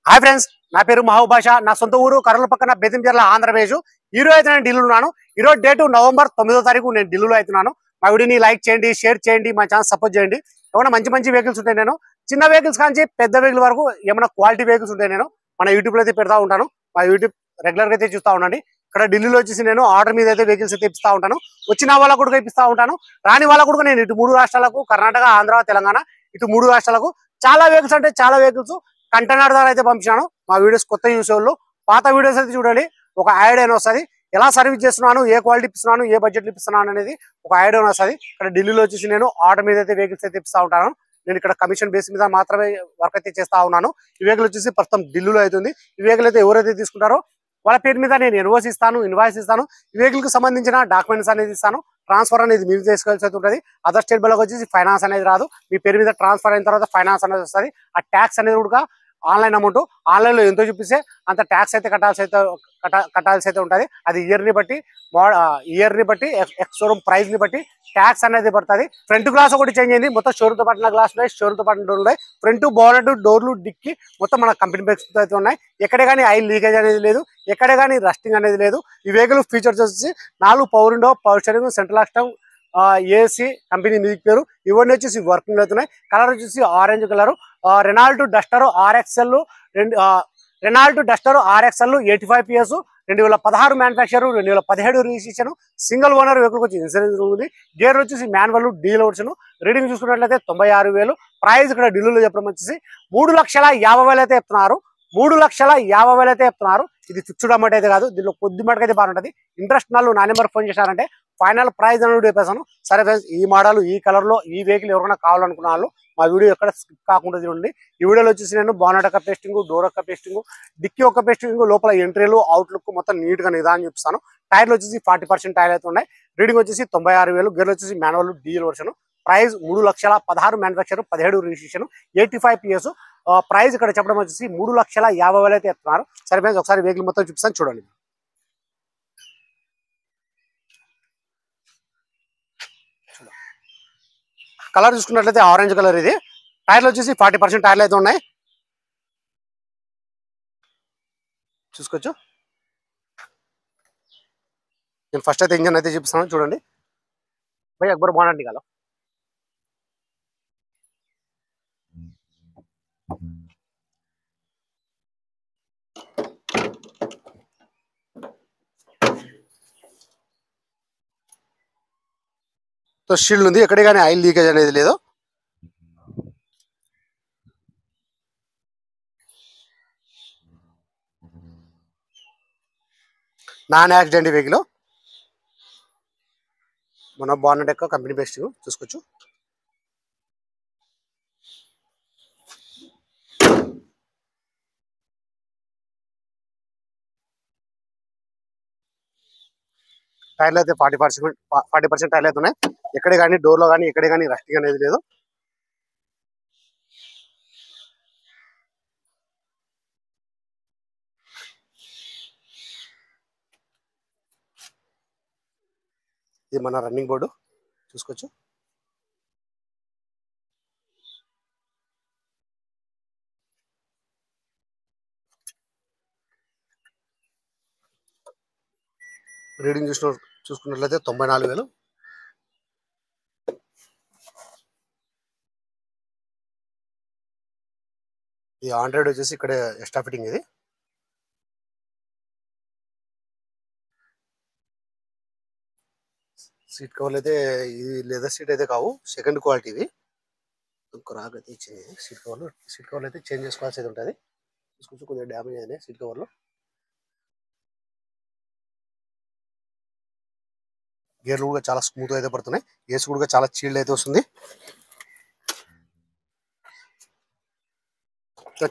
Hi friends, నా పేరు మహబూబ్ బాషా. నా సొంత ఊరు కర్నూలు పక్కన బెదించెర్ల, ఆంధ్రప్రదేశ్. ఈ రోజు అయితే నేను ఢిల్లీలో ఉన్నాను. ఈ రోజు డేటు నవంబర్ 9వ తారీఖు నేను ఢిల్లీలో అవుతున్నాను. మా వీడియోని లైక్ చేయండి, షేర్ చేయండి, మా ఛానల్ సపోర్ట్ చేయండి. ఏమైనా మంచి మంచి వెహికల్స్ ఉంటాయి, నేను చిన్న వెహికల్స్ కాంచి పెద్ద వెహికల్ వరకు ఏమైనా క్వాలిటీ వెహికల్స్ ఉంటాయి, నేను మన యూట్యూబ్లో అయితే పెడతా ఉంటాను. మా యూట్యూబ్ రెగ్యులర్గా అయితే చూస్తూ ఉండండి. ఇక్కడ ఢిల్లీలో వచ్చేసి నేను ఆర్డర్ మీద అయితే వెహికల్స్ అయితే ఇప్పిస్తూ ఉంటాను. వచ్చిన వాళ్ళకు కూడా ఇప్పిస్తూ ఉంటాను, రాని వాళ్ళకు కూడా. నేను ఇటు 3 రాష్ట్రాలకు, కర్ణాటక, ఆంధ్ర, తెలంగాణ, ఇటు 3 రాష్ట్రాలకు చాలా వెహికల్స్ అంటే చాలా వెహికల్స్ కంటైనర్ ద్వారా అయితే పంపించాను. మా వీడియోస్ కొత్త యూస్ వాళ్ళు పాత వీడియోస్ అయితే చూడండి, ఒక ఐడియా వస్తుంది. ఎలా సర్వీస్ చేస్తున్నాను, ఏ క్వాలిటీ ఇస్తున్నాను, ఏ బడ్జెట్ ఇస్తున్నాను అనేది ఒక ఐడియా వస్తుంది. ఇక్కడ ఢిల్లీలో వచ్చేసి నేను ఆర్డర్ మీద అయితే వెహికల్స్ అయితే ఇప్పిస్తూ ఉంటాను. నేను ఇక్కడ కమిషన్ బేస్ మీద మాత్రమే వర్క్ అయితే చేస్తా ఉన్నాను. ఈ వెహికల్ వచ్చేసి ప్రస్తుతం ఢిల్లీలో అవుతుంది. ఈ వెహికల్ అయితే ఎవరైతే తీసుకుంటారో వాళ్ళ పేరు మీద నేను ఇన్వాయిస్ ఇస్తాను. ఈ వెహికల్ కి సంబంధించిన డాక్యుమెంట్స్ అనేది ఇస్తాను. ట్రాన్స్ఫర్ అనేది మీరు చేసుకోవాల్సి ఉంటుంది. అదర్ స్టేట్ బిల్లకు వచ్చేసి ఫైనాన్స్ అనేది రాదు. మీ పేరు మీద ట్రాన్స్ఫర్ అయిన తర్వాత ఫైనాన్స్ అనేది వస్తుంది. ఆ ట్యాక్స్ అనేది కూడా ఆన్లైన్ అమౌంట్, ఆన్లైన్ లో ఎంతో చూపిస్తే అంత ట్యాక్స్ అయితే కట్టాల్సి అయితే ఉంటుంది. అది ఇయర్ ని బట్టి ఎక్స్ షోరూమ్ ప్రైస్ ని బట్టి ట్యాక్స్ అనేది పడుతుంది. ఫ్రంట్ గ్లాస్ ఒకటి చేంజ్ అయింది. మొత్తం షోరూమ్ తో పాటు గ్లాస్ ఉన్నాయి, షోరూమ్ తో పాటు డోర్లు ఉన్నాయి. ఫ్రంట్ బోనెట్, డోర్లు, డిక్కి మొత్తం మన కంపెనీ బైక్స్ అయితే ఉన్నాయి. ఎక్కడే కానీ ఆయిల్ లీకేజ్ అనేది లేదు, ఎక్కడే కానీ రస్టింగ్ అనేది లేదు. ఈ వెహికల్ ఫీచర్స్ వచ్చేసి 4 power window, power steering, central lock, AC, company music పేరు ఇవన్నీ వచ్చేసి వర్కింగ్ అవుతున్నాయి. కలర్ వచ్చేసి orange colour. Renault Duster RXL 85 PS, 2016 manufacture, 2017 registration, single owner vehicle వచ్చి ఇన్సూరెన్స్ ఉంది. గేర్ వచ్చేసి మాన్యువల్, డీల్ వర్షన్. రీడింగ్ చూసుకున్నట్లయితే 96,000. ప్రైస్ ఇక్కడ ఢిల్లీలో చెప్పడం వచ్చేసి 3,50,000 అయితే చెప్తున్నారు. 3,50,000 అయితే చెప్తున్నారు. ఇది ఫిక్స్డ్ అమౌంట్ అయితే కాదు, దీనిలో కొద్ది మటుకు అయితే బాగుంటుంది. ఇంట్రెస్ట్ నాలుగు నా నెంబర్ ఫోన్ చేశారంటే ఫైనల్ ప్రైస్ అనేది చెప్పేసాను. సరే ఫ్రెండ్స్, ఈ మోడల్, ఈ కలర్ లో ఈ వెహికల్ ఎవరైనా కావాలనుకున్న వాళ్ళు మా వీడియో ఎక్కడ స్కిప్ కాకుండా చూడండి. ఈ వీడియోలో వచ్చేసి నేను బానెట్ యొక్క పేస్టింగ్, డోర్ యొక్క పేస్టింగ్, డిక్కీ యొక్క పేస్టింగ్, లోపల ఎంట్రీలు, అవుట్లుక్ మొత్తం నీట్ గా నిదానం చూపిస్తాను. టైర్లు వచ్చేసి 40% టైర్ అయితే ఉన్నాయి. రీడింగ్ వచ్చేసి 96,000. గేర్లు వచ్చేసి manual, diesel version. Price 3,16,000 manufacture, 17 registration, 85 PS. Price ఇక్కడ చెప్పడం వచ్చేసి 3,50,000 అయితే చెప్తున్నారు. సరే ఫ్రెండ్స్, ఒకసారి వెహికల్ మొత్తం చూపిస్తాను చూడండి. కలర్ చూసుకున్నట్లయితే ఆరెంజ్ కలర్. ఇది టైర్లు వచ్చేసి 40% టైర్లు అయితే ఉన్నాయి, చూసుకోవచ్చు. నేను ఫస్ట్ అయితే ఇంజన్ అయితే చూపిస్తాను చూడండి. భయ్ అక్బర్ బాగుంది కదా. షీల్డ్ ఉంది, ఎక్కడే కానీ ఆయిల్ లీకేజ్ అనేది లేదు. Non accident vehicle. మన బానెట్ యొక్క కంపెనీ బెస్ట్ చూసుకోవచ్చు. టైర్లు అయితే 40% టైర్లు అయితే ఉన్నాయి. ఎక్కడే కానీ డోర్ లో కానీ ఎక్కడే కానీ రస్టింగ్ అనేది లేదు. ఇది మన రన్నింగ్ బోర్డు చూసుకోవచ్చు. రీడింగ్ చూసుకున్నట్లయితే 94,000. ఈ ఆండ్రాయిడ్ వచ్చేసి ఇక్కడ ఎక్స్ట్రా ఫిట్టింగ్. ఇది సీట్ కవర్లు అయితే ఇది లెదర్ సీట్ అయితే కావు, సెకండ్ క్వాలిటీ. ఇది రాగ్ అయితే ఇచ్చింది. సీట్ కవర్లు అయితే చేంజ్ చేసుకోవాల్సి అయితే ఉంటుంది. చూసుకోవచ్చు, కొద్దిగా డ్యామేజ్ అయినాయి సీట్ కవర్లు. గేర్లు కూడా చాలా స్మూత్ అయితే పడుతున్నాయి. ఏసీ కూడా చాలా చీల్డ్ అయితే వస్తుంది.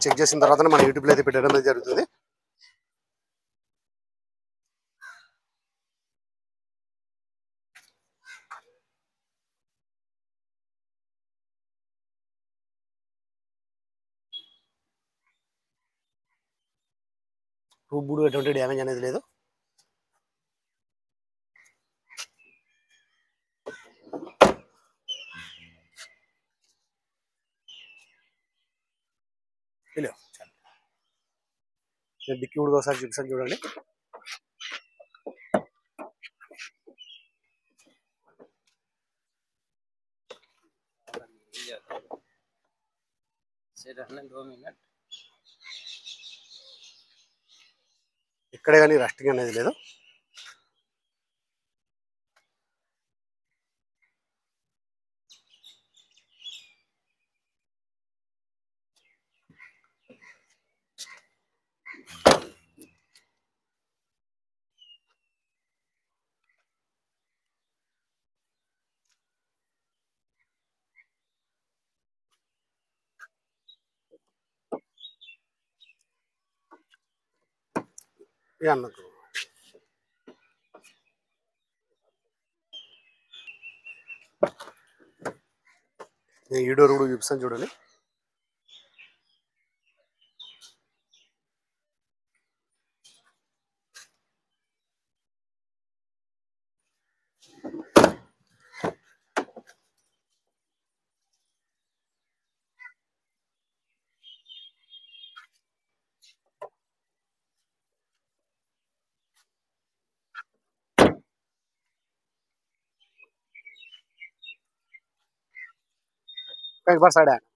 చెక్ చేసిన తర్వాత మన యూట్యూబ్లో అయితే పెట్టడం అయితే జరుగుతుంది. రూట్ బూడ్ ఎటువంటి డ్యామేజ్ అనేది లేదు. నేను డిక్కీ కూడా ఒకసారి చూపిస్తాను చూడండి. ఇక్కడే కానీ రస్టింగ్ అనేది లేదు. అన్నకు నేను ఈ డోర్ కూడా చూపిస్తాను చూడండి. एक बार साइड है